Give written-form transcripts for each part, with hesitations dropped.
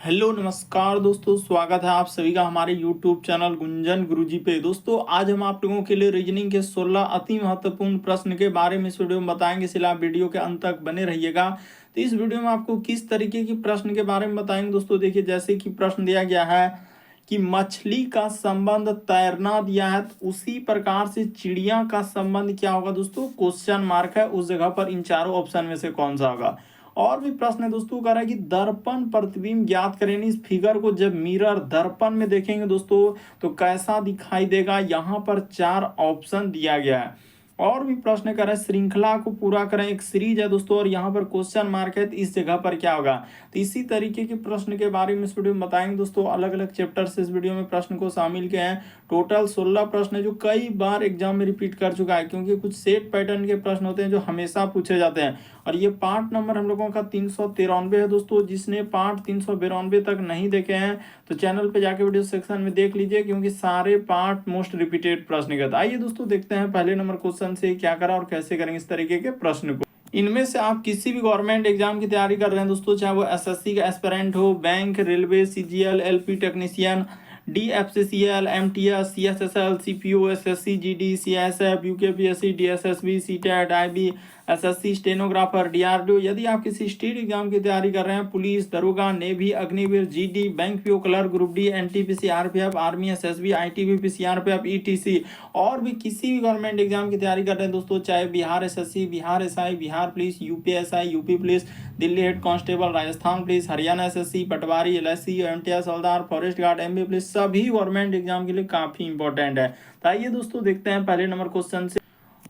Hello नमस्कार दोस्तों, स्वागत है आप सभी का हमारे यूट्यूब चैनल गुंजन गुरुजी पे। दोस्तों आज हम आप लोगों के लिए रीजनिंग के 16 अति महत्वपूर्ण प्रश्न के बारे में इस वीडियो में बताएंगे, इसलिए आप वीडियो के अंत तक बने रहिएगा। तो इस वीडियो में आपको किस तरीके की प्रश्न के बारे में बताएंगे दोस्तों। देखिए, जैसे कि प्रश्न दिया गया है कि मछली का संबंध तैरना दिया है, तो उसी प्रकार से चिड़िया का संबंध क्या होगा दोस्तों, क्वेश्चन मार्क है। उस जगह पर इन चारों ऑप्शन में से कौन सा होगा। और भी प्रश्न है दोस्तों, कह रहा है कि दर्पण प्रतिबिंब ज्ञात करें। इस फिगर को जब मिरर दर्पण में देखेंगे दोस्तों तो कैसा दिखाई देगा। यहाँ पर चार ऑप्शन दिया गया है। और भी प्रश्न कर रहा है श्रृंखला को पूरा करें, एक सीरीज है दोस्तों और यहाँ पर क्वेश्चन मार्क है, तो इस जगह पर क्या होगा। तो इसी तरीके के प्रश्न के बारे में इस वीडियो में बताएंगे दोस्तों। अलग अलग चैप्टर से इस वीडियो में प्रश्न को शामिल किए हैं। टोटल 16 प्रश्न है जो कई बार एग्जाम में रिपीट कर चुका है, क्योंकि कुछ सेट पैटर्न के प्रश्न होते हैं जो हमेशा पूछे जाते हैं। और ये पार्ट नंबर हम लोगों का 393 है दोस्तों। जिसने पार्ट 392 तक नहीं देखे हैं तो चैनल पे जाके वीडियो सेक्शन में देख लीजिए, क्योंकि सारे पार्ट मोस्ट रिपीटेड प्रश्न के। आइए दोस्तों देखते हैं पहले नंबर क्वेश्चन से क्या करा और कैसे करेंगे इस तरीके के प्रश्न को। इनमें से आप किसी भी गवर्नमेंट एग्जाम की तैयारी कर रहे हैं दोस्तों, चाहे वो एसएससी का एस्पिरेंट हो, bank, railway, CGL, LP technician, DFCCL, MTS, CSSL, CPO, SSC, GD, CSF, UKPSC, DSSB, CTET, IB, SSC, stenographer, DRDO. यदि आप किसी स्टेट एग्जाम की तैयारी कर रहे हैं, पुलिस, दरोगा, navy, Agniveer, GD, bank PO clerk, group D, NTPC, RPF, army, SSB, ITBP, CRPF, etc, और भी किसी भी गवर्नमेंट एग्जाम की तैयारी कर रहे हैं दोस्तों, चाहे Bihar SSC, Bihar SI, Bihar police, UPSI, UP police, Delhi head constable, Rajasthan police, Haryana SSC, patwari, LIC, MTS, havildar, forest guard, MB police, सभी गवर्नमेंट एग्जाम के लिए काफी इंपॉर्टेंट है। तो आइए दोस्तों देखते हैं पहले नंबर क्वेश्चन से।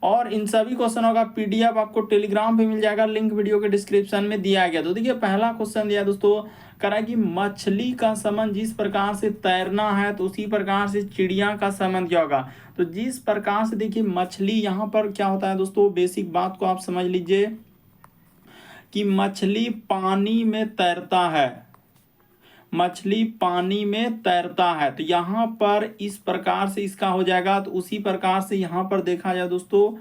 और इन सभी क्वेश्चनों का पीडीएफ आपको टेलीग्राम पे मिल जाएगा, लिंक वीडियो के डिस्क्रिप्शन में दिया गया। तो देखिए पहला क्वेश्चन दिया दोस्तों, करा कि मछली का संबंध जिस प्रकार से तैरना है तो उसी प्रकार से चिड़िया का संबंध क्या होगा। तो जिस प्रकार से देखिए मछली, यहाँ पर क्या होता है दोस्तों, बेसिक बात को आप समझ लीजिए कि मछली पानी में तैरता है, मछली पानी में तैरता है। तो यहाँ पर इस प्रकार से इसका हो जाएगा। तो उसी प्रकार से यहाँ पर देखा जाए दोस्तों,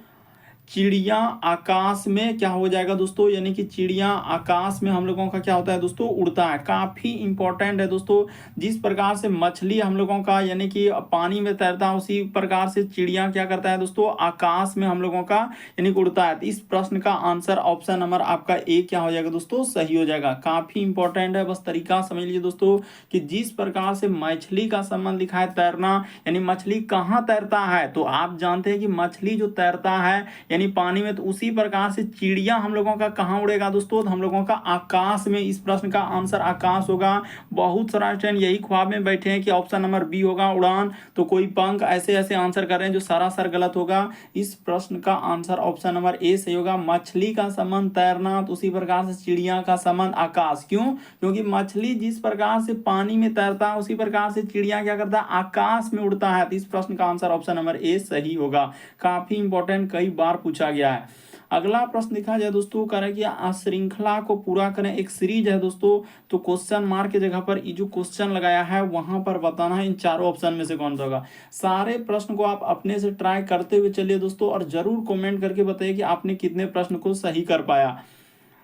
चिड़िया आकाश में क्या हो जाएगा दोस्तों, यानी कि चिड़िया आकाश में हम लोगों का क्या होता है दोस्तों, उड़ता है। काफी इंपॉर्टेंट है दोस्तों। जिस प्रकार से मछली हम लोगों का यानी कि पानी में तैरता है, उसी प्रकार से चिड़िया क्या करता है दोस्तों, आकाश में हम लोगों का यानी कि उड़ता है। तो इस प्रश्न का आंसर ऑप्शन नंबर आपका ए क्या हो जाएगा दोस्तों, सही हो जाएगा। काफी इंपॉर्टेंट है, बस तरीका समझ लीजिए दोस्तों कि जिस प्रकार से मछली का संबंध लिखा है तैरना, यानी मछली कहाँ तैरता है, तो आप जानते हैं कि मछली जो तैरता है यानी पानी में, तो उसी प्रकार से चिड़िया हम लोगों का कहाँ उड़ेगा दोस्तों, तो हम लोगों का आकाश में। इस प्रश्न का आंसर आकाश होगा। बहुत सारा स्टूडेंट यही ख्वाब में बैठे हैं कि ऑप्शन नंबर बी होगा उड़ान, तो कोई पंख, ऐसे ऐसे आंसर कर रहे हैं जो सरासर गलत होगा। इस प्रश्न का आंसर ऑप्शन नंबर ए सही होगा। मछली का संबंध तैरना, तो उसी प्रकार से चिड़िया का संबंध आकाश। क्यों? क्योंकि मछली जिस प्रकार से पानी में तैरता है उसी प्रकार से चिड़िया क्या करता है, आकाश में उड़ता है। तो इस प्रश्न का आंसर ऑप्शन नंबर ए सही होगा। काफी इंपॉर्टेंट, कई बार पूछा गया है। अगला प्रश्न देखा जाए दोस्तों, कह रहा है कि श्रृंखला को पूरा करें, एक सीरीज है दोस्तों। तो क्वेश्चन मार्क की जगह पर ये जो क्वेश्चन लगाया है वहां पर बताना है इन चारों ऑप्शन में से कौन सा होगा। सारे प्रश्न को आप अपने से ट्राई करते हुए चलिए दोस्तों, और जरूर कमेंट करके बताइए कि आपने कितने प्रश्न को सही कर पाया।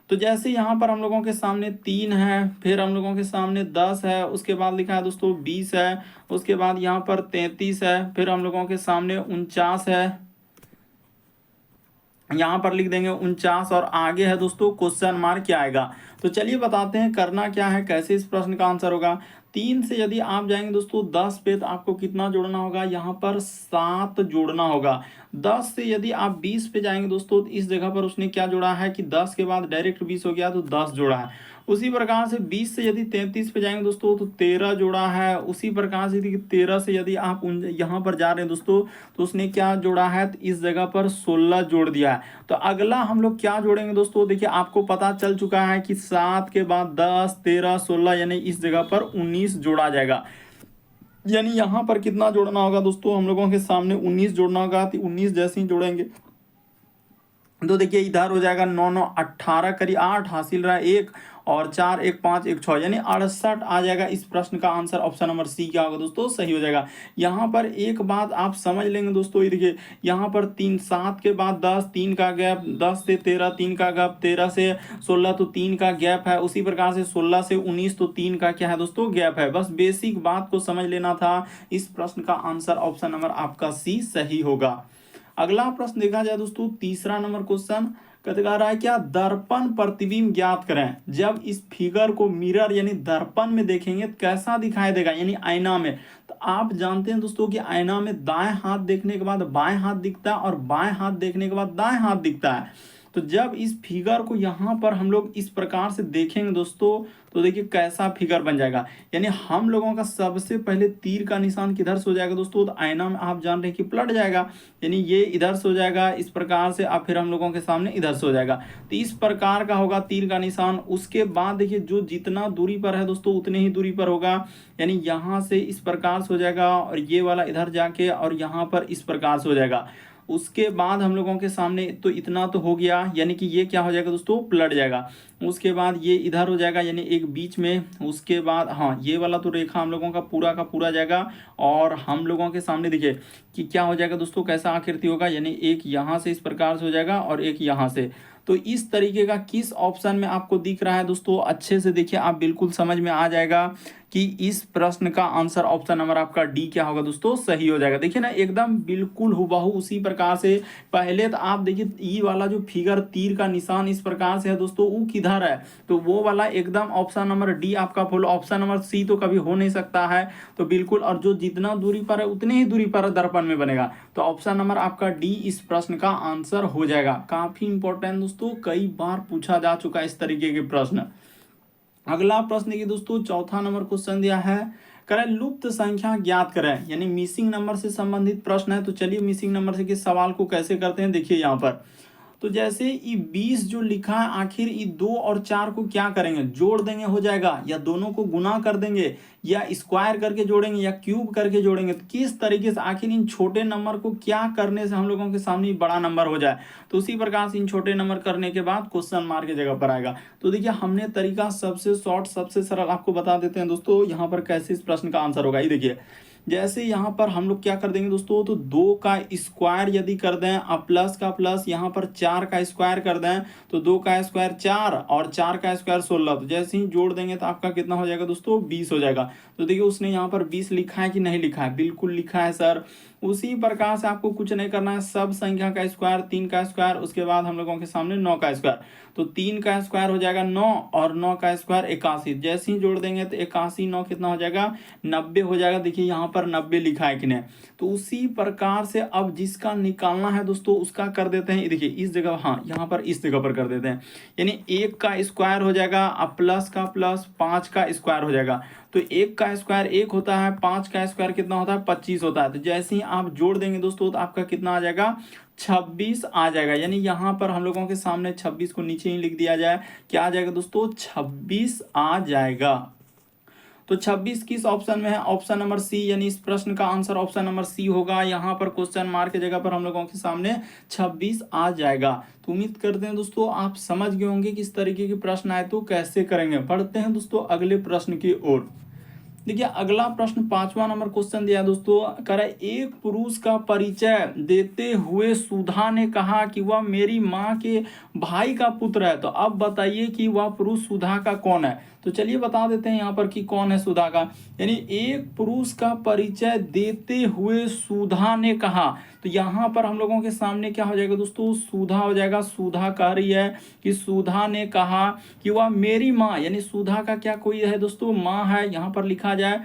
तो जैसे यहाँ पर हम लोगों के सामने 3 है, फिर हम लोगों के सामने 10 है, उसके बाद लिखा है दोस्तों 20 है, उसके बाद यहाँ पर 33 है, फिर हम लोगों के सामने 49 है, यहाँ पर लिख देंगे 49, और आगे है दोस्तों क्वेश्चन मार्क क्या आएगा। तो चलिए बताते हैं करना क्या है, कैसे इस प्रश्न का आंसर होगा। 3 से यदि आप जाएंगे दोस्तों 10 पे, तो आपको कितना जोड़ना होगा, यहाँ पर 7 जोड़ना होगा। 10 से यदि आप 20 पे जाएंगे दोस्तों, तो इस जगह पर उसने क्या जोड़ा है कि 10 के बाद डायरेक्ट 20 हो गया तो 10 जोड़ा है। उसी प्रकार से 20 से यदि 33 पे जाएंगे दोस्तों तो 13 जोड़ा है। उसी प्रकार से 13 से यदि आप यहाँ पर जा रहे हैं दोस्तों, तो उसने क्या जोड़ा है, तो इस जगह पर 16 जोड़ दिया है। तो अगला हम लोग क्या जोड़ेंगे दोस्तों, देखिए आपको पता चल चुका है कि 7 के बाद 10, 13, 16, यानी इस जगह पर 19 जोड़ा जाएगा। यानी यहाँ पर कितना जोड़ना होगा दोस्तों, हम लोगों के सामने 19 जोड़ना होगा। तो 19 जैसे ही जोड़ेंगे तो देखिए इधर हो जाएगा 9 9 18, करीब 8 हासिल रहा 1, और 4 1 5 1 6 यानी 68 आ जाएगा। इस प्रश्न का आंसर ऑप्शन नंबर सी क्या होगा दोस्तों, सही हो जाएगा। यहाँ पर एक बात आप समझ लेंगे दोस्तों, ये देखिए यहाँ पर 3 7 के बाद 10, 3 का गैप, 10 से 13 3 का गैप, 13 से 16 तो 3 का गैप है, उसी प्रकार से 16 से 19 तो 3 का क्या है दोस्तों, गैप है। बस बेसिक बात को समझ लेना था। इस प्रश्न का आंसर ऑप्शन नंबर आपका सी सही होगा। अगला प्रश्न देखा जाए दोस्तों, तीसरा नंबर क्वेश्चन कह रहा है क्या, दर्पण प्रतिबिंब ज्ञात करें। जब इस फिगर को मिरर यानी दर्पण में देखेंगे तो कैसा दिखाई देगा, यानी आईना में। तो आप जानते हैं दोस्तों कि आईना में दाएं हाथ देखने के बाद बाएं हाथ दिखता है और बाएं हाथ देखने के बाद दाएं हाथ दिखता है। तो जब इस फिगर को यहाँ पर हम लोग इस प्रकार से देखेंगे दोस्तों, तो देखिए कैसा फिगर बन जाएगा। यानी हम लोगों का सबसे पहले तीर का निशान किधर से हो जाएगा दोस्तों, तो आईना में आप जान रहे हैं कि पलट जाएगा, यानी ये इधर से हो जाएगा इस प्रकार से, अब फिर हम लोगों के सामने इधर से हो जाएगा। तो इस प्रकार का होगा तीर का निशान। उसके बाद देखिए जो जितना दूरी पर है दोस्तों उतने ही दूरी पर होगा, यानी यहाँ से इस प्रकार से हो जाएगा और ये वाला इधर जाके और यहाँ पर इस प्रकार से हो जाएगा। उसके बाद हम लोगों के सामने तो इतना तो हो गया, यानी कि ये क्या हो जाएगा दोस्तों, पलट जाएगा। उसके बाद ये इधर हो जाएगा, यानी एक बीच में। उसके बाद हाँ ये वाला तो रेखा हम लोगों का पूरा जाएगा और हम लोगों के सामने देखिए कि क्या हो जाएगा दोस्तों, कैसा आकृति होगा, यानी एक यहाँ से इस प्रकार से हो जाएगा और एक यहाँ से। तो इस तरीके का किस ऑप्शन में आपको दिख रहा है दोस्तों, अच्छे से देखिए, आप बिल्कुल समझ में आ जाएगा कि इस प्रश्न का आंसर ऑप्शन नंबर आपका डी क्या होगा दोस्तों, सही हो जाएगा। देखिए ना एकदम बिल्कुल हुबहू उसी प्रकार से। पहले तो आप देखिए ई वाला जो फिगर तीर का निशान इस प्रकार से है दोस्तों, वो किधर है, तो वो वाला एकदम ऑप्शन नंबर डी आपका फुल। ऑप्शन नंबर सी तो कभी हो नहीं सकता है, तो बिल्कुल। और जो जितना दूरी पर है उतनी ही दूरी पर दर्पण में बनेगा, तो ऑप्शन नंबर आपका डी इस प्रश्न का आंसर हो जाएगा। काफी इंपॉर्टेंट दोस्तों, कई बार पूछा जा चुका है इस तरीके के प्रश्न। अगला प्रश्न देखिए दोस्तों, चौथा नंबर क्वेश्चन दिया है, करें लुप्त संख्या ज्ञात करें, यानी मिसिंग नंबर से संबंधित प्रश्न है। तो चलिए मिसिंग नंबर से किस सवाल को कैसे करते हैं, देखिए यहाँ पर। तो जैसे ये 20 जो लिखा है, आखिर ये 2 और 4 को क्या करेंगे, जोड़ देंगे हो जाएगा, या दोनों को गुना कर देंगे, या स्क्वायर करके जोड़ेंगे, या क्यूब करके जोड़ेंगे। तो किस तरीके से आखिर इन छोटे नंबर को क्या करने से हम लोगों के सामने बड़ा नंबर हो जाए। तो उसी प्रकार से इन छोटे नंबर करने के बाद क्वेश्चन मार्क की जगह पर आएगा। तो देखिए हमने तरीका सबसे शॉर्ट सबसे सरल आपको बता देते हैं दोस्तों, यहाँ पर कैसे इस प्रश्न का आंसर होगा। ये देखिए जैसे यहाँ पर हम लोग क्या कर देंगे दोस्तों, तो 2 का स्क्वायर यदि कर दें, अब प्लस का प्लस, यहाँ पर 4 का स्क्वायर कर दें, तो 2 का स्क्वायर 4 और 4 का स्क्वायर 16। तो जैसे ही जोड़ देंगे तो आपका कितना हो जाएगा दोस्तों, 20 हो जाएगा। तो देखिए उसने यहाँ पर 20 लिखा है कि नहीं लिखा है, बिल्कुल लिखा है सर। उसी प्रकार से आपको कुछ नहीं करना है, सब संख्या का स्क्वायर, 3 का स्क्वायर, उसके बाद हम लोगों के सामने 9 का स्क्वायर। तो 3 का स्क्वायर हो जाएगा 9 और 9 का स्क्वायर 81। जैसे ही जोड़ देंगे तो 81 9 कितना हो जाएगा, 90 हो जाएगा। देखिए यहाँ पर 90 लिखा है कि नहीं। तो उसी प्रकार से अब जिसका निकालना है दोस्तों उसका कर देते हैं। देखिए इस जगह, हाँ यहाँ पर इस जगह पर कर देते हैं, यानी 1 का स्क्वायर हो जाएगा, अब प्लस का प्लस 5 का स्क्वायर हो जाएगा। तो 1 का स्क्वायर 1 होता है, 5 का स्क्वायर कितना होता है, 25 होता है। तो जैसे ही आप जोड़ देंगे दोस्तों तो आपका कितना आ जाएगा, 26 आ जाएगा। यानी यहाँ पर हम लोगों के सामने 26 को नीचे ही लिख दिया जाए, क्या आ जाएगा दोस्तों, 26 आ जाएगा। तो 26 किस ऑप्शन में है, ऑप्शन नंबर सी, यानी इस प्रश्न का आंसर ऑप्शन नंबर सी होगा। यहाँ पर क्वेश्चन मार्क की जगह पर हम लोगों के सामने 26 आ जाएगा। तो उम्मीद करते हैं दोस्तों आप समझ गए होंगे किस तरीके के प्रश्न आए तो कैसे करेंगे। बढ़ते हैं दोस्तों अगले प्रश्न की ओर। देखिए अगला प्रश्न 5वां नंबर क्वेश्चन दिया दोस्तों, कह रहा है एक पुरुष का परिचय देते हुए सुधा ने कहा कि वह मेरी माँ के भाई का पुत्र है। तो अब बताइए कि वह पुरुष सुधा का कौन है। तो चलिए बता देते हैं यहाँ पर कि कौन है सुधा का। यानी एक पुरुष का परिचय देते हुए सुधा ने कहा, तो यहाँ पर हम लोगों के सामने क्या हो जाएगा दोस्तों, सुधा हो जाएगा। सुधा कह रही है कि सुधा ने कहा कि वह मेरी माँ, यानी सुधा का क्या कोई है दोस्तों, माँ है, यहाँ पर लिखा जाए,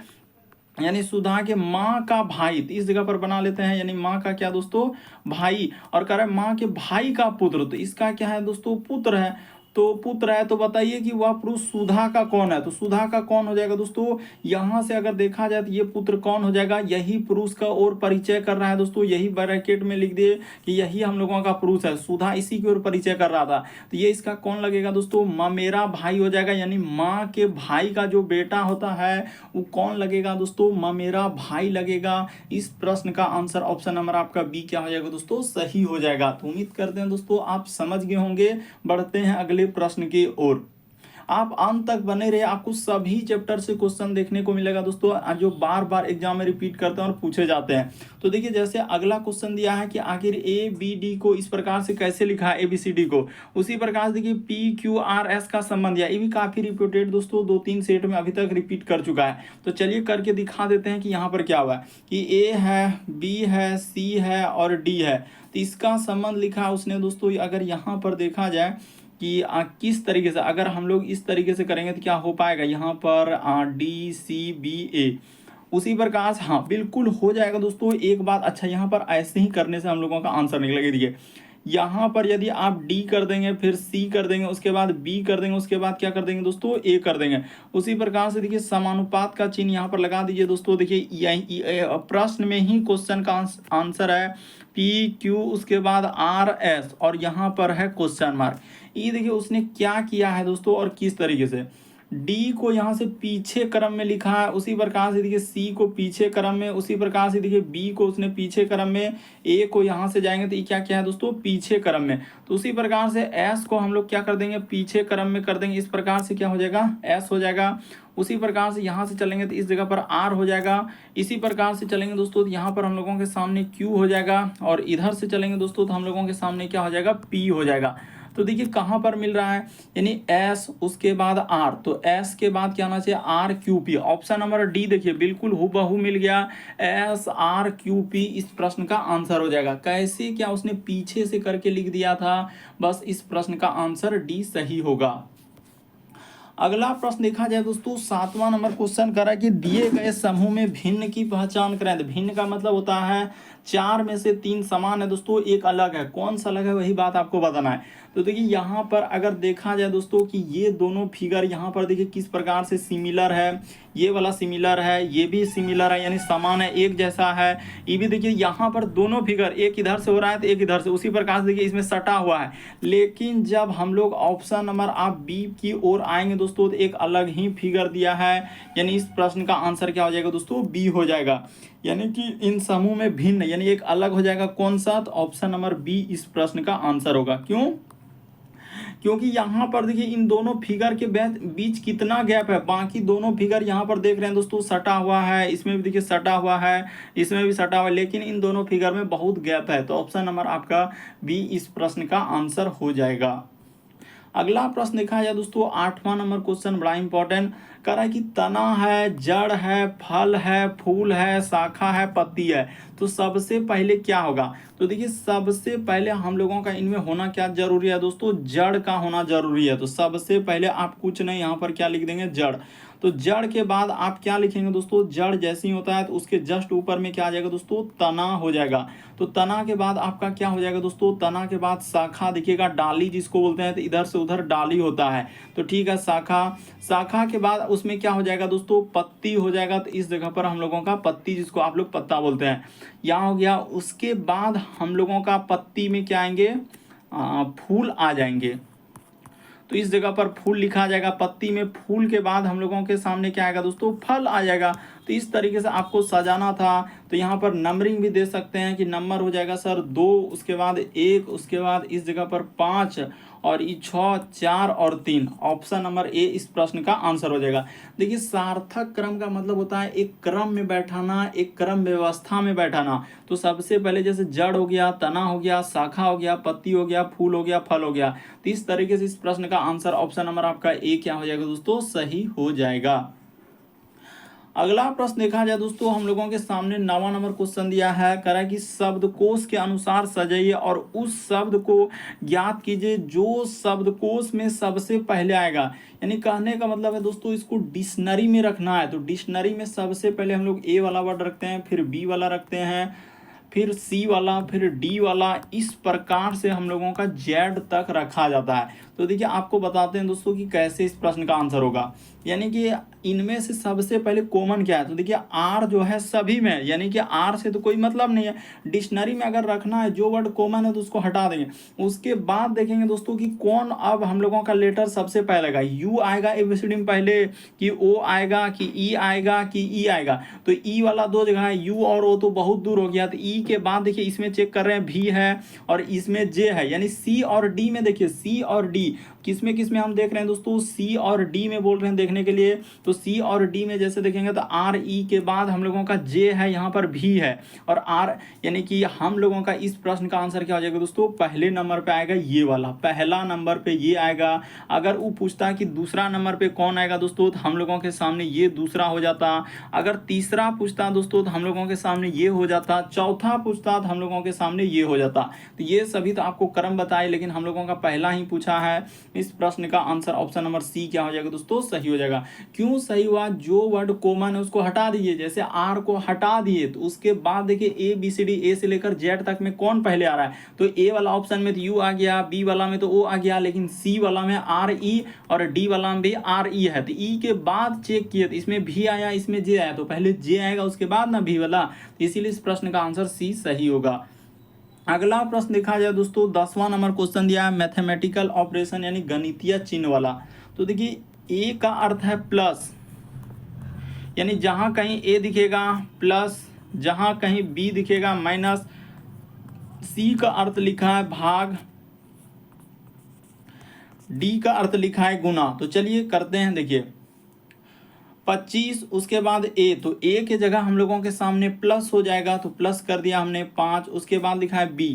यानी सुधा के माँ का भाई। तो इस जगह पर बना लेते हैं, यानी माँ का क्या दोस्तों, भाई। और कह रहा है माँ के भाई का पुत्र, तो इसका क्या है दोस्तों, पुत्र है। तो पुत्र है, तो बताइए कि वह पुरुष सुधा का कौन है। तो सुधा का कौन हो जाएगा दोस्तों, यहाँ से अगर देखा जाए तो ये पुत्र कौन हो जाएगा, यही पुरुष का और परिचय कर रहा है दोस्तों। यही ब्रैकेट में लिख दिए कि यही हम लोगों का पुरुष है, सुधा इसी की ओर परिचय कर रहा था। तो ये इसका कौन लगेगा दोस्तों, माँ मेरा भाई हो जाएगा। यानी माँ के भाई का जो बेटा होता है वो कौन लगेगा दोस्तों, माँ मेरा भाई लगेगा। इस प्रश्न का आंसर ऑप्शन नंबर आपका बी क्या हो जाएगा दोस्तों, सही हो जाएगा। तो उम्मीद करते हैं दोस्तों आप समझ गए होंगे। बढ़ते हैं अगले प्रश्न की ओर। आप अंत तक बने रहे, आपको सभी चैप्टर से क्वेश्चन देखने को मिलेगा दोस्तों, जो बार बार एग्जाम में रिपीट करते हैं और पूछे जाते हैं। तो देखिए जैसे अगला क्वेश्चन दिया है कि आखिर ए बी डी को इस प्रकार से कैसे लिखा है, ABCD को, उसी प्रकार से देखिए PQRS का संबंध, या ये भी काफी रिपीटेड दोस्तों 2-3 सेट में अभी तक रिपीट कर चुका है। तो चलिए करके दिखा देते हैं कि यहाँ पर क्या हुआ है कि A है, B है, C है और D है। तो इसका संबंध लिखा है उसने दोस्तों। अगर यहाँ पर देखा जाए कि किस तरीके से, अगर हम लोग इस तरीके से करेंगे तो क्या हो पाएगा, यहाँ पर DCBA उसी प्रकार से, हाँ बिल्कुल हो जाएगा दोस्तों। एक बात अच्छा, यहाँ पर ऐसे ही करने से हम लोगों का आंसर निकलेगा। देखिए यहाँ पर यदि आप डी कर देंगे, फिर सी कर देंगे, उसके बाद बी कर देंगे, उसके बाद क्या कर देंगे दोस्तों, ए कर देंगे। उसी प्रकार से देखिए समानुपात का चिन्ह यहाँ पर लगा दीजिए दोस्तों। देखिए प्रश्न में ही क्वेश्चन का आंसर है PQ, उसके बाद RS और यहाँ पर है क्वेश्चन मार्क। ये देखिए उसने क्या किया है दोस्तों और किस तरीके से, डी को यहाँ से पीछे क्रम में लिखा है, उसी प्रकार से देखिए सी को पीछे क्रम में, उसी प्रकार से देखिए बी को उसने पीछे क्रम में, ए को यहाँ से जाएंगे तो ये क्या क्या है दोस्तों, पीछे क्रम में। तो उसी प्रकार से एस को हम लोग क्या कर देंगे, पीछे क्रम में कर देंगे। इस प्रकार से क्या हो जाएगा, एस हो जाएगा। उसी प्रकार से यहाँ से चलेंगे तो इस जगह पर आर हो जाएगा। इसी प्रकार से चलेंगे दोस्तों तो यहाँ पर हम लोगों के सामने क्यू हो जाएगा, और इधर से चलेंगे दोस्तों तो हम लोगों के सामने क्या हो जाएगा, पी हो जाएगा। तो देखिए कहाँ पर मिल रहा है, यानी एस उसके बाद आर, तो एस के बाद क्या आना चाहिए, R Q P. Option number D देखिए बिल्कुल हूबहू मिल गया, एस आर क्यू पी इस प्रश्न का आंसर हो जाएगा। कैसे, क्या उसने पीछे से करके लिख दिया था, बस इस प्रश्न का आंसर डी सही होगा। अगला प्रश्न देखा जाए दोस्तों, 7वां नंबर क्वेश्चन करा कि दिए गए समूह में भिन्न की पहचान करें। तो भिन्न का मतलब होता है 4 में से 3 समान है दोस्तों, एक अलग है। कौन सा अलग है वही बात आपको बताना है। तो देखिए यहाँ पर अगर देखा जाए दोस्तों कि ये दोनों फिगर यहाँ पर देखिए किस प्रकार से सिमिलर है, ये वाला सिमिलर है, ये भी सिमिलर है, यानी समान है, एक जैसा है। ये भी देखिए यहाँ पर दोनों फिगर, एक इधर से हो रहा है तो एक इधर से, उसी प्रकार से देखिए इसमें सटा हुआ है। लेकिन जब हम लोग ऑप्शन नंबर आप बी की ओर आएंगे दोस्तों तो एक अलग ही फिगर दिया है, यानी इस प्रश्न का आंसर क्या हो जाएगा दोस्तों, बी हो जाएगा। यानी कि इन समूह में भिन्न, यानी एक अलग हो जाएगा। कौन सा, तो ऑप्शन नंबर बी इस प्रश्न का आंसर होगा। क्यों, क्योंकि यहाँ पर देखिए इन दोनों फिगर के बीच कितना गैप है। बाकी दोनों फिगर यहाँ पर देख रहे हैं दोस्तों सटा हुआ है, इसमें भी देखिए सटा हुआ है, इसमें भी सटा हुआ है, लेकिन इन दोनों फिगर में बहुत गैप है। तो ऑप्शन नंबर आपका बी इस प्रश्न का आंसर हो जाएगा। अगला प्रश्न देखा जाए दोस्तों, 8वां नंबर क्वेश्चन बड़ा इंपॉर्टेंट कह रहा है कि तना है, जड़ है, फल है, फूल है, शाखा है, पत्ती है। तो सबसे पहले क्या होगा, तो देखिए सबसे पहले हम लोगों का इनमें होना क्या जरूरी है दोस्तों, जड़ का होना जरूरी है। तो सबसे पहले आप कुछ नहीं, यहाँ पर क्या लिख देंगे, जड़। तो जड़ के बाद आप क्या लिखेंगे दोस्तों, जड़ जैसे ही होता है तो उसके जस्ट ऊपर में क्या आ जाएगा दोस्तों, तना हो जाएगा। तो तना के बाद आपका क्या हो जाएगा दोस्तों, तना के बाद शाखा दिखेगा, डाली जिसको बोलते हैं, तो इधर से उधर डाली होता है। तो ठीक है, शाखा। शाखा के बाद उसमें क्या हो जाएगा दोस्तों, पत्ती हो जाएगा। तो इस जगह पर हम लोगों का पत्ती, जिसको आप लोग पत्ता बोलते हैं, यहाँ हो गया। उसके बाद हम लोगों का पत्ती में क्या आएंगे, फूल आ जाएंगे। तो इस जगह पर फूल लिखा जाएगा पत्ती में। फूल के बाद हम लोगों के सामने क्या आएगा दोस्तों, फल आ जाएगा। तो इस तरीके से आपको सजाना था। तो यहाँ पर नंबरिंग भी दे सकते हैं कि नंबर हो जाएगा सर 2, उसके बाद 1, उसके बाद इस जगह पर 5 और 6, 4 और 3। ऑप्शन नंबर ए इस प्रश्न का आंसर हो जाएगा। देखिए सार्थक क्रम का मतलब होता है एक क्रम में बैठाना, एक क्रम व्यवस्था में बैठाना। तो सबसे पहले जैसे जड़ हो गया, तना हो गया, शाखा हो गया, पत्ती हो गया, फूल हो गया, फल हो गया। तो इस तरीके से इस प्रश्न का आंसर ऑप्शन नंबर आपका ए क्या हो जाएगा दोस्तों, सही हो जाएगा। अगला प्रश्न देखा जाए दोस्तों, हम लोगों के सामने 9वां नंबर क्वेश्चन दिया है, कह रहा है कि शब्दकोश के अनुसार सजाइए और उस शब्द को ज्ञात कीजिए जो शब्दकोश में सबसे पहले आएगा। यानी कहने का मतलब है दोस्तों, इसको डिक्शनरी में रखना है। तो डिक्शनरी में सबसे पहले हम लोग ए वाला वर्ड रखते हैं, फिर बी वाला रखते हैं, फिर सी वाला, फिर डी वाला। इस प्रकार से हम लोगों का जेड तक रखा जाता है। तो देखिए आपको बताते हैं दोस्तों कि कैसे इस प्रश्न का आंसर होगा। यानी कि इनमें से सबसे पहले कॉमन क्या है, तो देखिए आर जो है सभी में, यानी कि आर से तो कोई मतलब नहीं है। डिक्शनरी में अगर रखना है जो वर्ड कॉमन है तो उसको हटा देंगे। उसके बाद देखेंगे दोस्तों कि कौन अब हम लोगों का लेटर सबसे पहले आएगा। यू आएगा एबीसीडी में पहले, कि ओ आएगा, कि ई आएगा, कि ई आएगा। तो ई वाला 2 जगह है, यू और ओ तो बहुत दूर हो गया। तो ई के बाद देखिए इसमें चेक कर रहे हैं भी है और इसमें जे है, यानी सी और डी में देखिए सी और डी किस में हम देख रहे हैं दोस्तों, सी और डी में बोल रहे हैं देखने के लिए। तो सी और डी में जैसे देखेंगे तो आर ई के बाद हम लोगों का जे है, यहाँ पर भी है, और आर यानी कि हम लोगों का इस प्रश्न का आंसर क्या हो जाएगा दोस्तों, पहले नंबर पे आएगा ये वाला, पहला नंबर पे ये आएगा। अगर वो पूछता है कि दूसरा नंबर पे कौन आएगा दोस्तों, तो हम लोगों के सामने ये दूसरा हो जाता। अगर तीसरा पूछता दोस्तों तो हम लोगों के सामने ये हो जाता। चौथा पूछता तो हम लोगों के सामने ये हो जाता। तो ये सभी तो आपको क्रम बताए, लेकिन हम लोगों का पहला ही पूछा है। इस प्रश्न का आंसर ऑप्शन नंबर सी क्या हो जाएगा दोस्तों, सही हो जाएगा। क्यों सही हुआ, जो वर्ड कॉमन है उसको हटा दीजिए। जैसे आर को हटा दिए तो उसके बाद देखिए ए बी सी डी, ए से लेकर जेड तक में कौन पहले आ रहा है, तो ए वाला ऑप्शन में तो यू आ गया, बी वाला में तो ओ आ गया, लेकिन सी वाला में आर ई और डी वाला में भी आर ई है। तो ई के बाद चेक किए तो इसमें भी आया, इसमें जे आया, तो पहले जे आएगा उसके बाद ना भी वाला। इसीलिए इस प्रश्न का आंसर सी सही होगा। अगला प्रश्न देखा जाए दोस्तों, 10वां नंबर क्वेश्चन दिया है मैथमेटिकल ऑपरेशन यानी गणितीय चिन्ह वाला। तो देखिए ए का अर्थ है प्लस, यानी जहां कहीं ए दिखेगा प्लस, जहां कहीं बी दिखेगा माइनस। सी का अर्थ लिखा है भाग, डी का अर्थ लिखा है गुना। तो चलिए करते हैं, देखिए 25 उसके बाद ए, तो ए के जगह हम लोगों के सामने प्लस हो जाएगा, तो प्लस कर दिया हमने 5। उसके बाद लिखा है बी,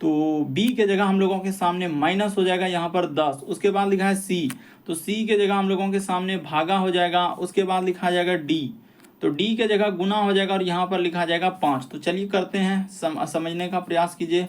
तो बी के जगह हम लोगों के सामने माइनस हो जाएगा, यहाँ पर 10। उसके बाद लिखा है सी, तो सी के जगह हम लोगों के सामने भागा हो जाएगा। उसके बाद लिखा जाएगा डी, तो डी के जगह गुना हो जाएगा और यहाँ पर लिखा जाएगा 5। तो चलिए करते हैं, समझने का प्रयास कीजिए।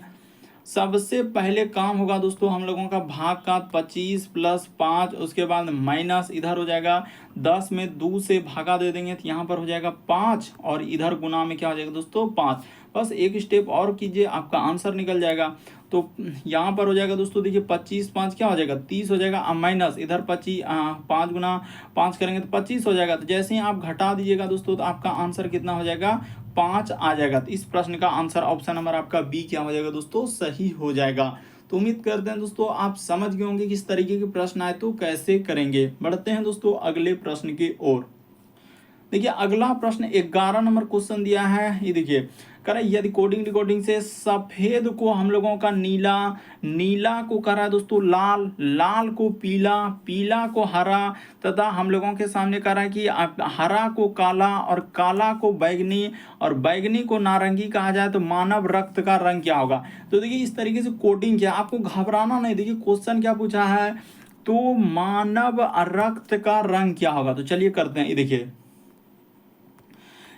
सबसे पहले काम होगा दोस्तों हम लोगों का भाग का 25 प्लस 5, उसके बाद माइनस, इधर हो जाएगा 10 में 2 से भागा दे देंगे तो यहाँ पर हो जाएगा 5, और इधर गुना में क्या हो जाएगा दोस्तों 5। बस एक स्टेप और कीजिए, आपका आंसर निकल जाएगा। तो यहाँ पर हो जाएगा दोस्तों, देखिए 25 5 क्या हो जाएगा 30 हो जाएगा, माइनस इधर 25 5 गुना 5 करेंगे तो 25 हो जाएगा। तो जैसे ही आप घटा दीजिएगा दोस्तों तो आपका आंसर कितना हो जाएगा, 5 आ जाएगा। तो इस प्रश्न का आंसर ऑप्शन नंबर आपका बी क्या हो जाएगा दोस्तों, सही हो जाएगा। तो उम्मीद करते हैं दोस्तों आप समझ गए होंगे किस तरीके के प्रश्न आए तो कैसे करेंगे। बढ़ते हैं दोस्तों अगले प्रश्न की ओर। देखिए अगला प्रश्न 11 नंबर क्वेश्चन दिया है, ये देखिए कह रहा है यदि कोडिंग डिकोडिंग से सफेद को हम लोगों का नीला, नीला को कह रहा है दोस्तों लाल, लाल को पीला, पीला को हरा, तथा हम लोगों के सामने कह रहा है कि हरा को काला और काला को बैगनी और बैगनी को नारंगी कहा जाए तो मानव रक्त का रंग क्या होगा। तो देखिए इस तरीके से कोडिंग क्या, आपको घबराना नहीं। देखिए क्वेश्चन क्या पूछा है, तो मानव रक्त का रंग क्या होगा। तो चलिए करते हैं, ये देखिए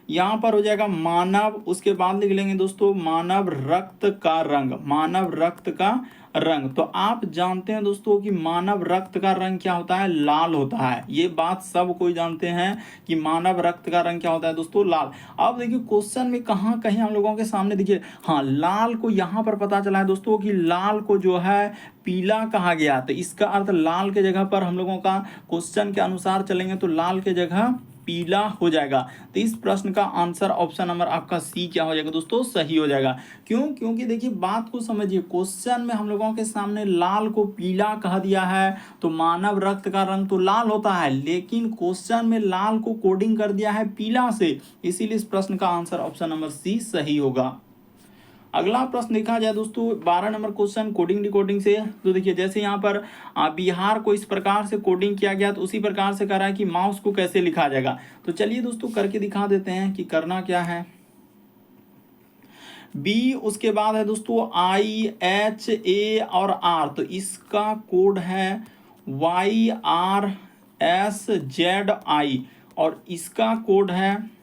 यहाँ पर हो जाएगा मानव, उसके बाद लिख लेंगे दोस्तों मानव रक्त का रंग, मानव रक्त का रंग। तो आप जानते हैं दोस्तों कि मानव रक्त का रंग क्या होता है, लाल होता है। ये बात सब कोई जानते हैं कि मानव रक्त का रंग क्या होता है दोस्तों, लाल। अब देखिए क्वेश्चन में कहाँ कहीं हम लोगों के सामने देखिए, हाँ लाल को यहाँ पर पता चला है दोस्तों कि लाल को जो है पीला कहा गया। तो इसका अर्थ लाल के जगह पर हम लोगों का क्वेश्चन के अनुसार चलेंगे तो लाल के जगह पीला हो जाएगा। तो इस प्रश्न का आंसर ऑप्शन नंबर आपका सी क्या हो जाएगा दोस्तों, सही हो जाएगा। क्यों, क्योंकि देखिए बात को समझिए, क्वेश्चन में हम लोगों के सामने लाल को पीला कह दिया है, तो मानव रक्त का रंग तो लाल होता है, लेकिन क्वेश्चन में लाल को कोडिंग कर दिया है पीला से, इसीलिए इस प्रश्न का आंसर ऑप्शन नंबर सी सही होगा। अगला प्रश्न देखा जाए दोस्तों 12 नंबर क्वेश्चन कोडिंग डिकोडिंग से। तो देखिए जैसे यहाँ पर बिहार को इस प्रकार से कोडिंग किया गया, तो उसी प्रकार से कह रहा है कि माउस को कैसे लिखा जाएगा। तो चलिए दोस्तों करके दिखा देते हैं कि करना क्या है। बी, उसके बाद है दोस्तों आई एच ए और आर, तो इसका कोड है Y R S Z I, और इसका कोड है,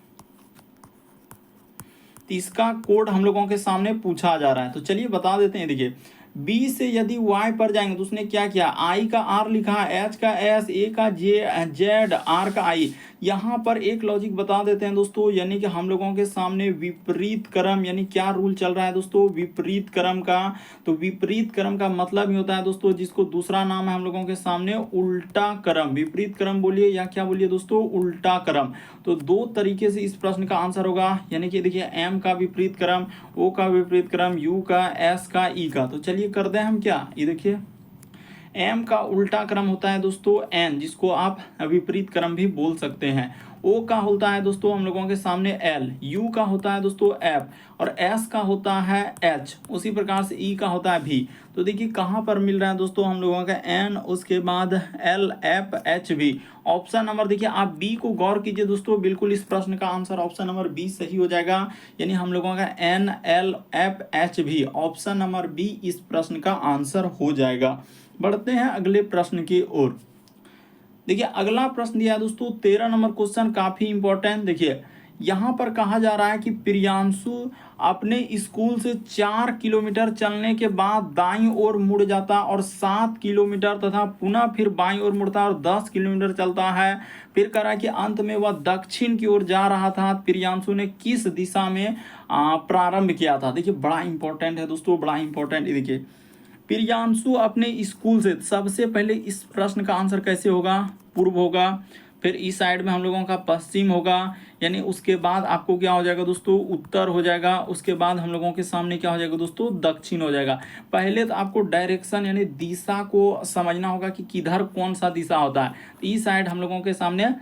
इसका कोड हम लोगों के सामने पूछा जा रहा है। तो चलिए बता देते हैं। देखिए बी से यदि वाई पर जाएंगे तो उसने क्या किया, आई का आर लिखा, एच का एस, ए का जे जेड, आर का आई। यहाँ पर एक लॉजिक बता देते हैं दोस्तों, यानी कि हम लोगों के सामने विपरीत क्रम, यानी क्या रूल चल रहा है दोस्तों, विपरीत क्रम का। तो विपरीत क्रम का मतलब ही होता है दोस्तों, जिसको दूसरा नाम है हम लोगों के सामने उल्टा क्रम। विपरीत क्रम बोलिए या क्या बोलिए दोस्तों, उल्टा क्रम। तो दो तरीके से इस प्रश्न का आंसर होगा, यानी कि देखिए एम का विपरीत क्रम, ओ का विपरीत क्रम, यू का, एस का, ई का। तो चलिए करते हैं हम क्या, ये देखिए एम का उल्टा क्रम होता है दोस्तों एन, जिसको आप विपरीत क्रम भी बोल सकते हैं। ओ का होता है दोस्तों हम लोगों के सामने एल, यू का होता है दोस्तों एफ, और एस का होता है एच, उसी प्रकार से ई का होता है भी। तो देखिए कहाँ पर मिल रहा है दोस्तों हम लोगों का एन, उसके बाद एल एफ एच भी। ऑप्शन नंबर देखिए आप बी को गौर कीजिए दोस्तों, बिल्कुल इस प्रश्न का आंसर ऑप्शन नंबर बी सही हो जाएगा, यानी हम लोगों का एन एल एफ एच भी, ऑप्शन नंबर बी इस प्रश्न का आंसर हो जाएगा। बढ़ते हैं अगले प्रश्न की ओर। देखिए अगला प्रश्न दिया है दोस्तों 13 नंबर क्वेश्चन, काफी इंपॉर्टेंट। देखिए यहाँ पर कहा जा रहा है कि प्रियांशु अपने स्कूल से 4 किलोमीटर चलने के बाद दाईं ओर मुड़ जाता और 7 किलोमीटर तथा पुनः फिर बाईं ओर मुड़ता और 10 किलोमीटर चलता है। फिर कह रहा है कि अंत में वह दक्षिण की ओर जा रहा था। प्रियांशु ने किस दिशा में प्रारंभ किया था? देखिए बड़ा इंपॉर्टेंट है दोस्तों, बड़ा इंपॉर्टेंट। देखिए प्रियांशु अपने स्कूल से, सबसे पहले इस प्रश्न का आंसर कैसे होगा? पूर्व होगा, फिर इस साइड में हम लोगों का पश्चिम होगा, यानी उसके बाद आपको क्या हो जाएगा दोस्तों? उत्तर हो जाएगा। उसके बाद हम लोगों के सामने क्या हो जाएगा दोस्तों? दक्षिण हो जाएगा। पहले तो आपको डायरेक्शन यानी दिशा को समझना होगा कि किधर कौन सा दिशा होता है। तो इस साइड हम लोगों के सामने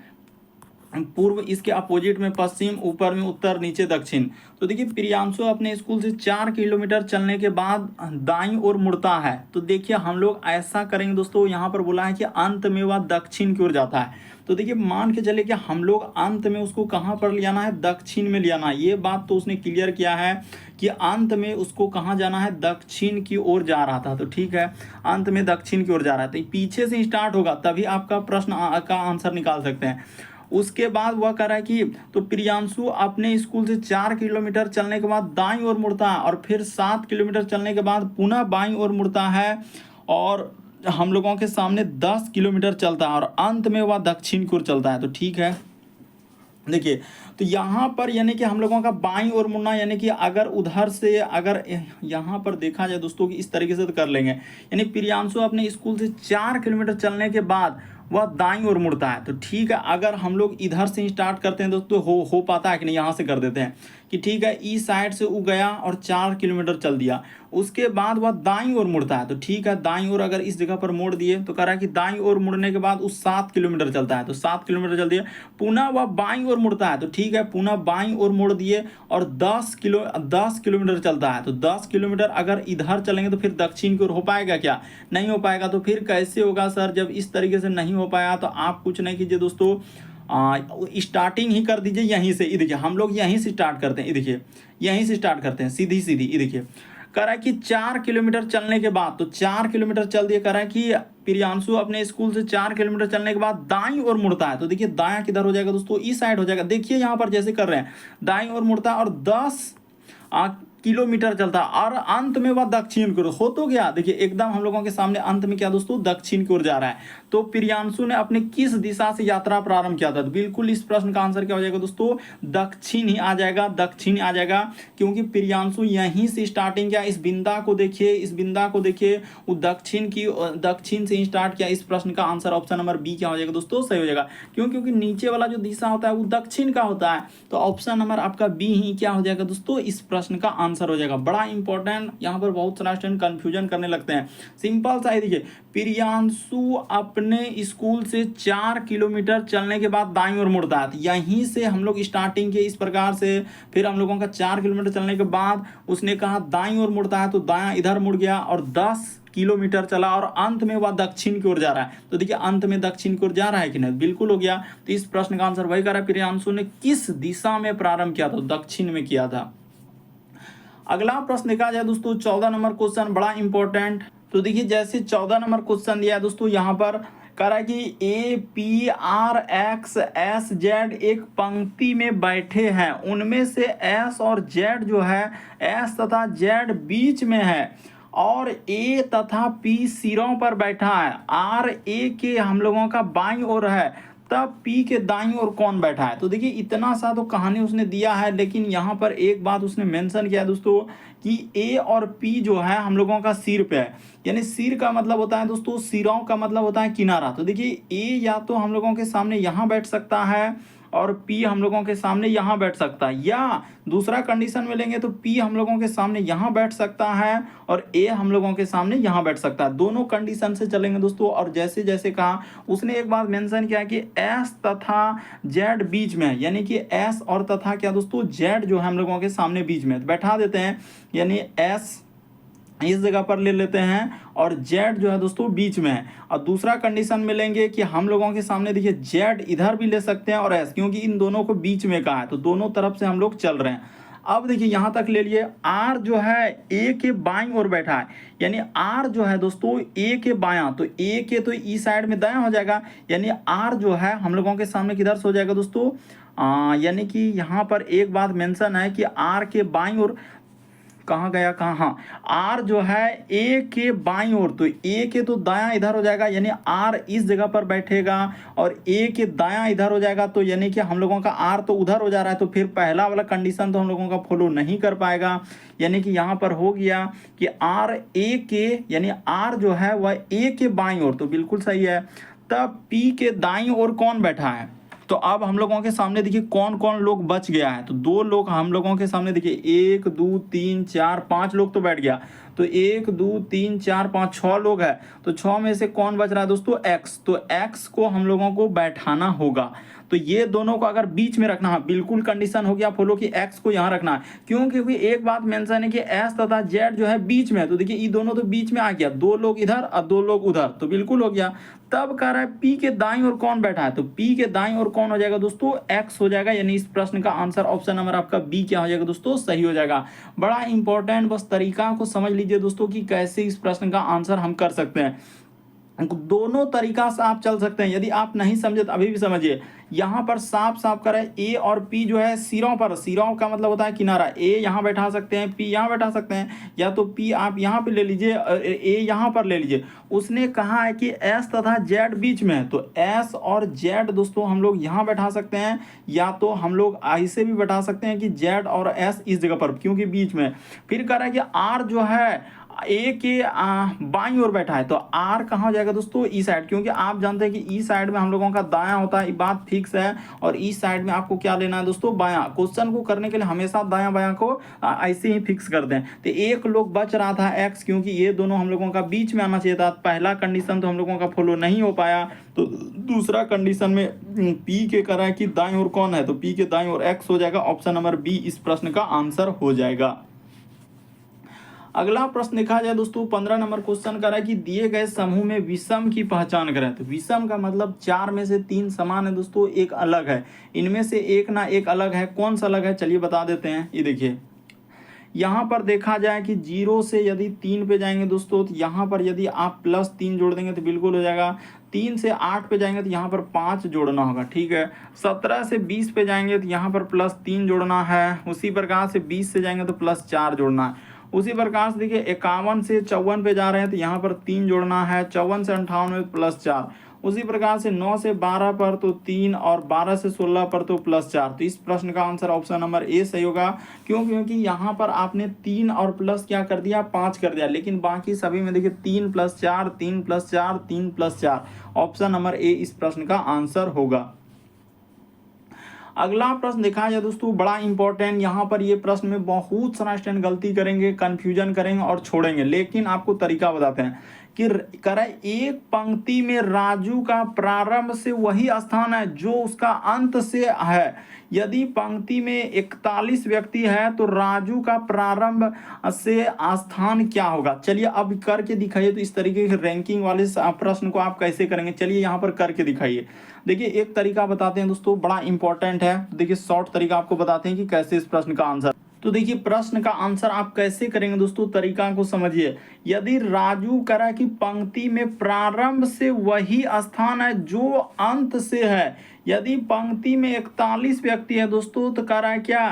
पूर्व, इसके अपोजिट में पश्चिम, ऊपर में उत्तर, नीचे दक्षिण। तो देखिए प्रियांशु अपने स्कूल से 4 किलोमीटर चलने के बाद दाईं ओर मुड़ता है। तो देखिए हम लोग ऐसा करेंगे दोस्तों, यहाँ पर बोला है कि अंत में वह दक्षिण की ओर जाता है। तो देखिए मान के चले कि हम लोग अंत में उसको कहाँ पर ले जाना है? दक्षिण में ले जाना है। ये बात तो उसने क्लियर किया है कि अंत में उसको कहाँ जाना है? दक्षिण की ओर जा रहा था। तो ठीक है, अंत में दक्षिण की ओर जा रहा है। तो पीछे से स्टार्ट होगा तभी आपका प्रश्न का आंसर निकाल सकते हैं। उसके बाद वह कह रहा है कि तो प्रियांशु अपने स्कूल से 4 किलोमीटर चलने के बाद दाईं ओर मुड़ता है और फिर 7 किलोमीटर चलने के बाद पुनः बाईं ओर मुड़ता है और हम लोगों के सामने 10 किलोमीटर चलता है और अंत में वह दक्षिण की ओर चलता है। तो ठीक है, देखिए तो यहाँ पर यानी कि हम लोगों का बाईं ओर मुड़ना, यानी कि अगर उधर से अगर यहाँ पर देखा जाए दोस्तों कि इस तरीके से तो कर लेंगे, यानी प्रियांशु अपने स्कूल से 4 किलोमीटर चलने के बाद वह दाईं ओर मुड़ता है। तो ठीक है, अगर हम लोग इधर से स्टार्ट करते हैं दोस्तों, हो पाता है कि नहीं? यहाँ से कर देते हैं कि ठीक है, ई साइड से वो गया और 4 किलोमीटर चल दिया। उसके बाद वह दाईं ओर मुड़ता है। तो ठीक है, दाईं ओर अगर इस जगह पर मोड़ दिए तो कह रहा है कि दाईं ओर मुड़ने के बाद उस 7 किलोमीटर चलता है। तो 7 किलोमीटर चल दिए, पुनः वह बाईं ओर मुड़ता है। तो ठीक है, पुनः बाईं ओर मोड़ दिए और 10 किलोमीटर चलता है। तो 10 किलोमीटर अगर इधर चलेंगे तो फिर दक्षिण की ओर हो पाएगा क्या? नहीं हो पाएगा। तो फिर कैसे होगा सर? जब इस तरीके से नहीं हो पाया तो आप कुछ नहीं कीजिए दोस्तों, स्टार्टिंग ही कर दीजिए यहीं से। ये देखिए हम लोग यहीं से स्टार्ट करते हैं, ये देखिए यहीं से स्टार्ट करते हैं सीधी सीधी। ये देखिए कह रहा है कि 4 किलोमीटर चलने के बाद, तो 4 किलोमीटर चल दिए, कह रहा है कि प्रियांशु अपने स्कूल से 4 किलोमीटर चलने के बाद दाईं ओर मुड़ता है। तो देखिए दायां किधर हो जाएगा दोस्तों? इस साइड हो जाएगा। देखिए यहाँ पर जैसे कर रहे हैं, दाईं ओर मुड़ता है और 10 किलोमीटर चलता है और अंत में वह दक्षिण की ओर हो। तो गया, देखिए एकदम हम लोगों के सामने अंत में क्या दोस्तों? दक्षिण की ओर जा रहा है। तो प्रियांशु ने अपने किस दिशा से यात्रा प्रारंभ किया था? तो बिल्कुल इस प्रश्न का आंसर क्या हो जाएगा दोस्तों? दक्षिण ही आ जाएगा, दक्षिण आ जाएगा, क्योंकि प्रियांशु यहीं से स्टार्टिंग किया। इस बिंदा को देखिए, इस बिंदा को देखिए, वो दक्षिण से स्टार्ट किया। इस प्रश्न का आंसर ऑप्शन नंबर बी क्या हो जाएगा दोस्तों? सही हो जाएगा। क्यों? क्योंकि नीचे वाला जो दिशा होता है वो दक्षिण का होता है। तो ऑप्शन नंबर आपका बी ही क्या हो जाएगा दोस्तों? इस प्रश्न का आंसर हो जाएगा। बड़ा इंपॉर्टेंट, यहाँ पर बहुत सारा स्टूडेंट कंफ्यूजन करने लगते हैं। सिंपल सा है, देखिए प्रियांशु अपने स्कूल से 4 किलोमीटर चलने के बाद दाईं ओर मुड़ता है। यहीं से हम लोग स्टार्टिंग किए इस प्रकार से। फिर हम लोगों का 4 किलोमीटर चलने के बाद उसने कहा दाईं ओर मुड़ता है, तो दायां इधर मुड़ गया और 10 किलोमीटर चला और अंत में वह दक्षिण की ओर जा रहा है। तो देखिए अंत में दक्षिण की ओर जा रहा है कि नहीं? बिल्कुल हो गया। तो इस प्रश्न का आंसर वही कर रहा है, प्रियांशु ने किस दिशा में प्रारंभ किया था? दक्षिण में किया था। अगला प्रश्न देखा जाए दोस्तों 14 नंबर क्वेश्चन, बड़ा इंपॉर्टेंट। तो देखिए जैसे 14 नंबर क्वेश्चन दिया है दोस्तों, यहाँ पर कह रहा है कि A P R x S Z एक पंक्ति में बैठे हैं, उनमें से एस और जेड जो है, एस तथा जेड बीच में है और ए तथा पी सिरों पर बैठा है। आर ए के हम लोगों का बाईं ओर है, तब पी के दाईं ओर कौन बैठा है? तो देखिए इतना सा तो कहानी उसने दिया है, लेकिन यहाँ पर एक बात उसने मेंशन किया है दोस्तों कि ए और पी जो है हम लोगों का सिर पे है। यानी सिर का मतलब होता है दोस्तों, सिरों का मतलब होता है किनारा। तो देखिए ए या तो हम लोगों के सामने यहाँ बैठ सकता है और P हम लोगों के सामने यहाँ बैठ सकता है, या दूसरा कंडीशन में लेंगे तो P हम लोगों के सामने यहाँ बैठ सकता है और A हम लोगों के सामने यहाँ बैठ सकता है। दोनों कंडीशन से चलेंगे दोस्तों। और जैसे जैसे कहा उसने एक बात मेंशन किया कि S तथा Z बीच में है, यानी कि S और तथा क्या दोस्तों Z जो है हम लोगों के सामने बीच में, तो बैठा देते हैं, यानी S इस जगह पर ले लेते हैं और Z जो है दोस्तों बीच में है। और दूसरा कंडीशन में लेंगे कि हम लोगों के सामने देखिए Z इधर भी ले सकते हैं और S, क्योंकि इन दोनों को बीच में कहा है तो दोनों तरफ से हम लोग चल रहे हैं। अब देखिए यहाँ तक ले लिए, R जो है A के बाईं ओर बैठा है, यानी R जो है दोस्तों A के बायां, तो A के तो ई साइड में दायां हो जाएगा, यानी R जो है हम लोगों के सामने किधर से हो जाएगा दोस्तों, यानी कि यहाँ पर एक बात मेंशन है कि R के बाईं ओर कहाँ गया, कहाँ, हाँ, आर जो है ए के बाईं ओर, तो ए के तो दायां इधर हो जाएगा, यानी आर इस जगह पर बैठेगा और ए के दायां इधर हो जाएगा, तो यानी कि हम लोगों का आर तो उधर हो जा रहा है, तो फिर पहला वाला कंडीशन तो हम लोगों का फॉलो नहीं कर पाएगा। यानी कि यहाँ पर हो गया कि आर ए के, यानी आर जो है वह ए के बाईं ओर, तो बिल्कुल सही है। तब पी के दाईं ओर कौन बैठा है, तो अब हम लोगों के सामने देखिए कौन कौन लोग बच गया है, तो 2 लोग हम लोगों के सामने देखिए, 1 2 3 4 5 लोग तो बैठ गया, तो 1 2 3 4 5 6 लोग है, तो 6 में से कौन बच रहा है दोस्तों, x, तो x को हम लोगों को बैठाना होगा। तो ये दोनों को अगर बीच में रखना है, बिल्कुल कंडीशन हो गया फॉलो कि x को यहाँ रखना है, क्यों, क्योंकि एक बात मेंशन है कि s तथा z जो है बीच में है, तो देखिए ये दोनों तो बीच में आ गया, 2 लोग इधर और 2 लोग उधर, तो बिल्कुल हो गया। तब कह रहा है P के दाईं ओर कौन बैठा है, तो P के दाईं ओर कौन हो जाएगा दोस्तों, x हो जाएगा, यानी इस प्रश्न का आंसर ऑप्शन नंबर आपका B क्या हो जाएगा दोस्तों, सही हो जाएगा। बड़ा इंपॉर्टेंट, बस तरीका को समझ लीजिए दोस्तों कि कैसे इस प्रश्न का आंसर हम कर सकते हैं। दोनों तरीका से आप चल सकते हैं, यदि आप नहीं समझे तो अभी भी समझिए। यहाँ पर साफ साफ करें, ए और पी जो है सिरों पर, सिरों का मतलब होता है किनारा, ए यहाँ बैठा सकते हैं, पी यहाँ बैठा सकते हैं, या तो पी आप यहाँ पे ले लीजिए, ए यहाँ पर ले लीजिए। उसने कहा है कि एस तथा जेड बीच में है, तो एस और जेड दोस्तों हम लोग यहाँ बैठा सकते हैं, या तो हम लोग ऐसे भी बैठा सकते हैं कि जेड और एस इस जगह पर, क्योंकि बीच में। फिर कह रहा है कि आर जो है ए के बाईं ओर बैठा है, तो आर कहाँ हो जाएगा दोस्तों, ई साइड, क्योंकि आप जानते हैं कि ई साइड में हम लोगों का दायां होता है, ये बात फिक्स है, और ई साइड में आपको क्या लेना है दोस्तों, बायां। क्वेश्चन को करने के लिए हमेशा दायां बायां को ऐसे ही फिक्स कर दें। तो एक लोग बच रहा था एक्स, क्योंकि ये दोनों हम लोगों का बीच में आना चाहिए था, पहला कंडीशन तो हम लोगों का फॉलो नहीं हो पाया, तो दूसरा कंडीशन में पी के करा है कि दाएं ओर कौन है, तो पी के दाएं ओर एक्स हो जाएगा, ऑप्शन नंबर बी इस प्रश्न का आंसर हो जाएगा। अगला प्रश्न देखा जाए दोस्तों, 15 नंबर क्वेश्चन कर रहा है कि दिए गए समूह में विषम की पहचान करें। तो विषम का मतलब 4 में से 3 समान है दोस्तों, एक अलग है, इनमें से एक ना एक अलग है, कौन सा अलग है चलिए बता देते हैं। ये देखिए यहाँ पर देखा जाए कि 0 से यदि 3 पे जाएंगे दोस्तों, तो यहाँ पर यदि आप +3 जोड़ देंगे तो बिल्कुल हो जाएगा। 3 से 8 पे जाएंगे तो यहाँ पर 5 जोड़ना होगा, ठीक है। 17 से 20 पे जाएंगे तो यहाँ पर +3 जोड़ना है। उसी प्रकार से 20 से जाएंगे तो +4 जोड़ना है। उसी प्रकार से देखिए 51 से 54 पे जा रहे हैं तो यहाँ पर 3 जोड़ना है। 54 से 58 में +4। उसी प्रकार से 9 से 12 पर तो 3 और 12 से 16 पर तो +4। तो इस प्रश्न का आंसर ऑप्शन नंबर ए सही होगा। क्यों? क्योंकि यहाँ पर आपने 3 और प्लस क्या कर दिया, 5 कर दिया, लेकिन बाकी सभी में देखिए 3 + 4 3 + 4 3 + 4, ऑप्शन नंबर ए इस प्रश्न का आंसर होगा। अगला प्रश्न देखा जाए दोस्तों, बड़ा इंपॉर्टेंट, यहाँ पर ये प्रश्न में बहुत सारा स्टूडेंट गलती करेंगे, कंफ्यूजन करेंगे और छोड़ेंगे, लेकिन आपको तरीका बताते हैं कि करें एक पंक्ति में राजू का प्रारंभ से वही स्थान है जो उसका अंत से है। यदि पंक्ति में 41 व्यक्ति है तो राजू का प्रारंभ से स्थान क्या होगा। चलिए अब करके दिखाइए। तो इस तरीके के रैंकिंग वाले प्रश्न को आप कैसे करेंगे, चलिए यहाँ पर करके दिखाइए। देखिए एक तरीका बताते हैं दोस्तों, बड़ा इंपॉर्टेंट है। देखिए शॉर्ट तरीका आपको बताते हैं कि कैसे इस प्रश्न का आंसर। तो देखिए प्रश्न का आंसर आप कैसे करेंगे दोस्तों, तरीका को समझिए। यदि राजू करा कि पंक्ति में प्रारंभ से वही स्थान है जो अंत से है। यदि पंक्ति में 41 व्यक्ति है दोस्तों तो करा क्या,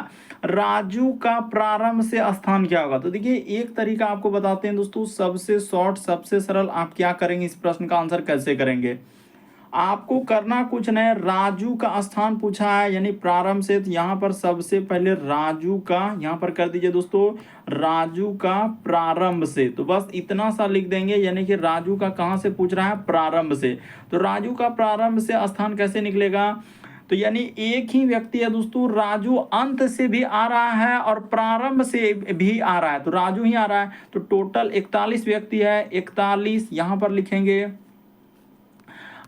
राजू का प्रारंभ से स्थान क्या होगा। तो देखिए एक तरीका आपको बताते हैं दोस्तों, सबसे शॉर्ट सबसे सरल। आप क्या करेंगे, इस प्रश्न का आंसर कैसे करेंगे। आपको करना कुछ नहीं, राजू का स्थान पूछा है यानी प्रारंभ से, तो यहाँ पर सबसे पहले राजू का यहाँ पर कर दीजिए दोस्तों, राजू का प्रारंभ से। तो बस इतना सा लिख देंगे, यानी कि राजू का कहाँ से पूछ रहा है, प्रारंभ से। तो राजू का प्रारंभ से स्थान कैसे निकलेगा, तो यानी एक ही व्यक्ति है दोस्तों, राजू अंत से भी आ रहा है और प्रारंभ से भी आ रहा है, तो राजू ही आ रहा है। तो टोटल 41 व्यक्ति है, 41 यहां पर लिखेंगे।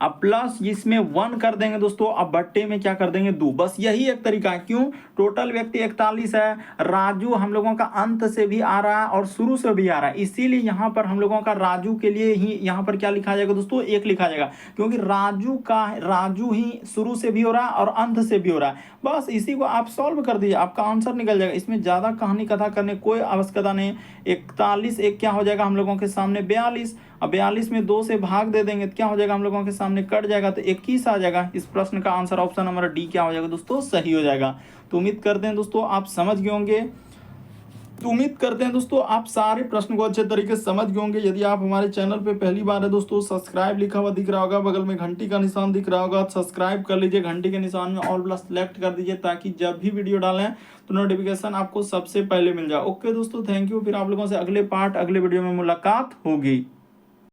अब प्लस इसमें 1 कर देंगे दोस्तों, अब बट्टे में क्या कर देंगे 2। बस यही एक तरीका है। क्यों? टोटल व्यक्ति 41 है, राजू हम लोगों का अंत से भी आ रहा है और शुरू से भी आ रहा है, इसीलिए यहां पर हम लोगों का राजू के लिए ही यहां पर क्या लिखा जाएगा दोस्तों, 1 लिखा जाएगा, क्योंकि राजू ही शुरू से भी हो रहा है और अंत से भी हो रहा है। बस इसी को आप सॉल्व कर दीजिए, आपका आंसर निकल जाएगा। इसमें ज्यादा कहानी कथा करने कोई आवश्यकता नहीं। 41 एक क्या हो जाएगा हम लोगों के सामने 42। अब 42 में 2 से भाग दे देंगे तो क्या हो जाएगा हम लोगों के सामने, कट जाएगा तो 21 आ जाएगा। इस प्रश्न का आंसर ऑप्शन नंबर डी क्या हो जाएगा दोस्तों, सही हो जाएगा। तो उम्मीद करते हैं दोस्तों आप समझ गए होंगे। तो उम्मीद करते हैं दोस्तों आप सारे प्रश्न को अच्छे तरीके से समझ गए होंगे। यदि आप हमारे चैनल पे पहली बार है दोस्तों, सब्सक्राइब लिखा हुआ दिख रहा होगा, बगल में घंटी का निशान दिख रहा होगा, सब्सक्राइब कर लीजिए, घंटी के निशान में ऑल प्लस सेलेक्ट कर दीजिए, ताकि जब भी वीडियो डालें तो नोटिफिकेशन आपको सबसे पहले मिल जाए। ओके दोस्तों, थैंक यू। फिर आप लोगों से अगले वीडियो में मुलाकात होगी।